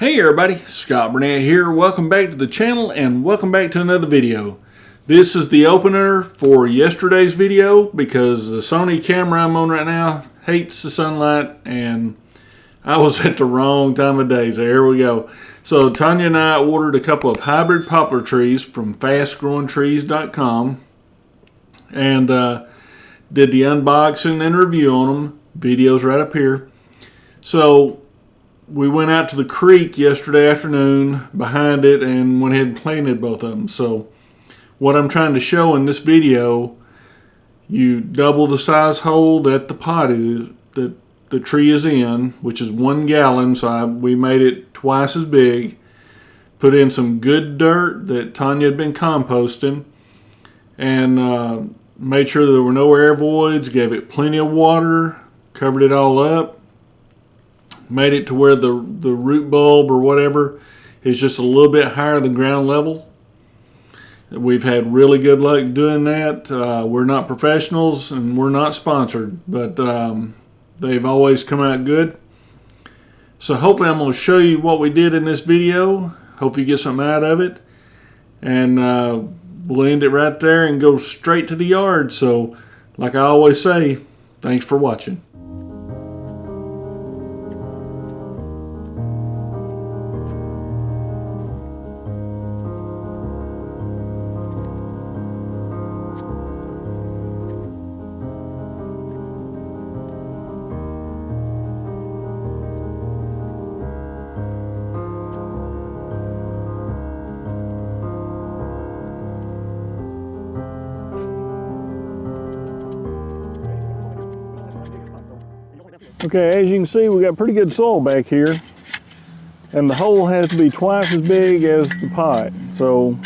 Hey everybody, Scott Burnette here. Welcome back to the channel and welcome back to another video. This is the opener for yesterday's video because the Sony camera I'm on right now hates the sunlight and I was at the wrong time of day, so here we go. So Tanya and I ordered a couple of hybrid poplar trees from fastgrowingtrees.com and did the unboxing and review on them. Videos right up here. So we went out to the creek yesterday afternoon behind it and went ahead and planted both of them. So what I'm trying to show in this video, you double the size hole that the pot is, that the tree is in, which is 1 gallon. So we made it twice as big. Put in some good dirt that Tanya had been composting and made sure there were no air voids, gave it plenty of water, covered it all up. Made it to where the root bulb or whatever is just a little bit higher than ground level. We've had really good luck doing that. We're not professionals and we're not sponsored, but they've always come out good. So hopefully I'm going to show you what we did in this video. Hope you get something out of it. And we'll end it right there and go straight to the yard. So like I always say, thanks for watching. Okay, as you can see, we got pretty good soil back here, and the hole has to be twice as big as the pot. So,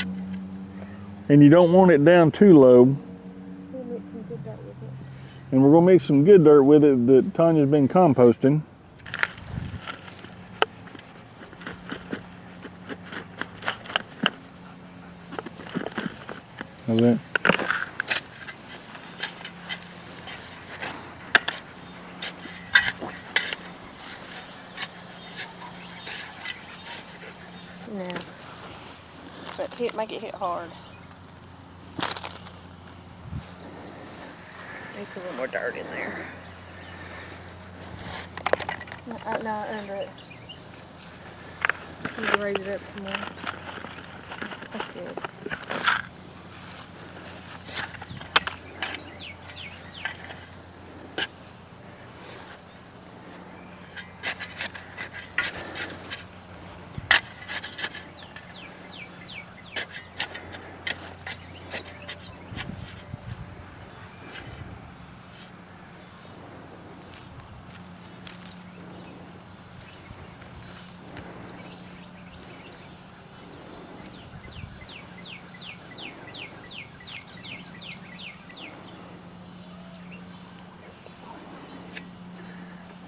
and you don't want it down too low. And we're gonna mix some good dirt with it that Tanya's been composting. How's that? Yeah. But make it hit hard. Maybe put a little more dirt in there. No, under it. You need to raise it up some more. That's good.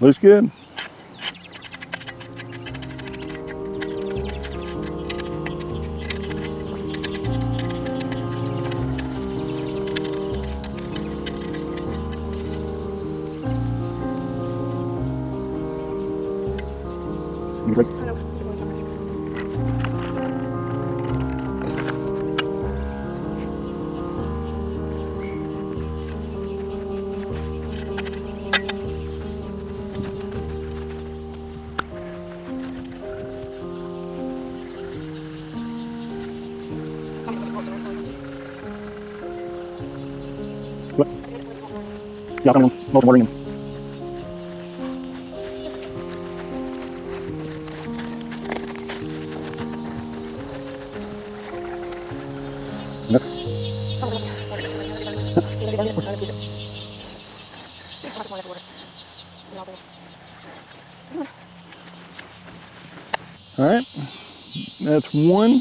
Looks good. Ja, kan nog water in. All right, that's one.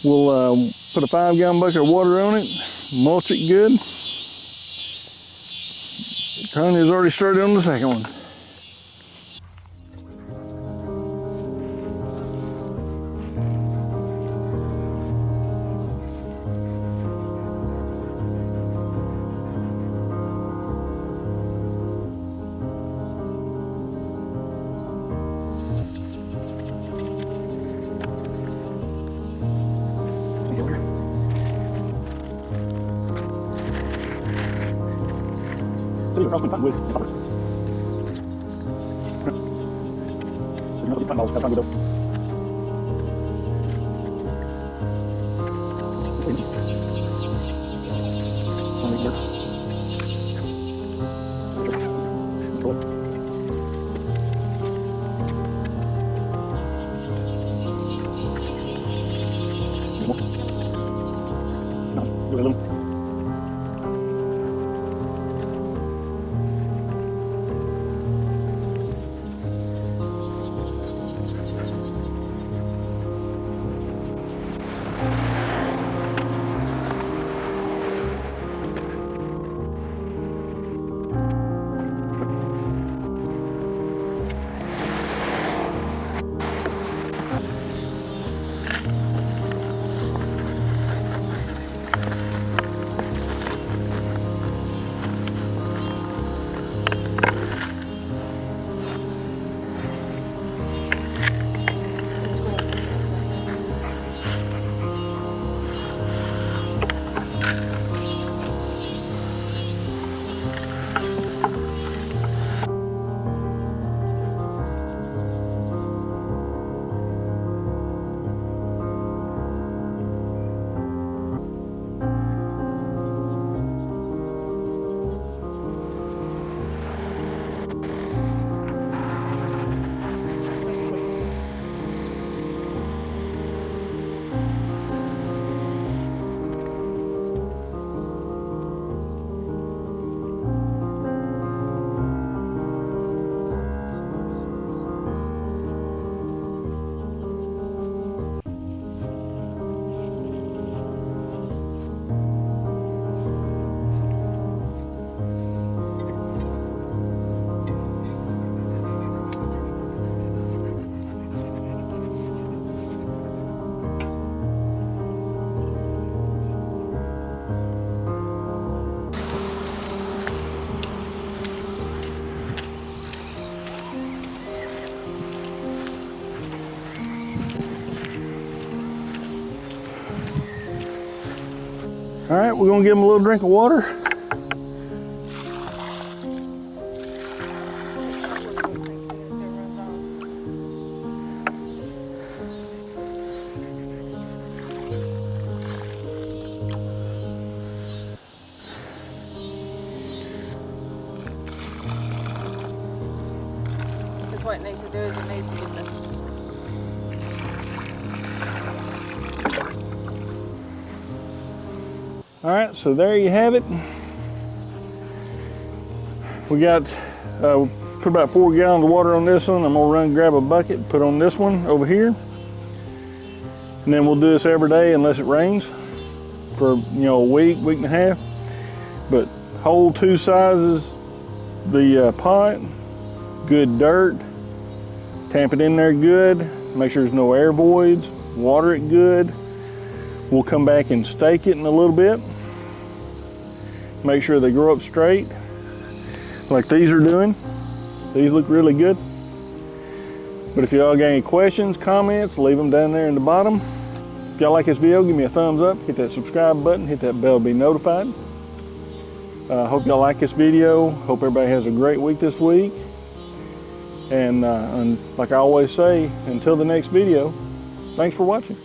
We'll put a 5-gallon bucket of water on it, mulch it good. Tanya's already started on the second one. All right, we're gonna give them a little drink of water. That's what it needs to do is it needs to get the All right, so there you have it. We got, put about 4 gallons of water on this one. I'm gonna run grab a bucket, put on this one over here. And then we'll do this every day unless it rains for, a week, week and a half. But hold 2 sizes the pot, good dirt, tamp it in there good, make sure there's no air voids, water it good. We'll come back and stake it in a little bit. Make sure they grow up straight, like these are doing. These look really good. But if y'all got any questions, comments, leave them down there in the bottom. If y'all like this video, give me a thumbs up, hit that subscribe button, hit that bell to be notified. Hope y'all like this video. Hope everybody has a great week this week. And like I always say, until the next video, thanks for watching.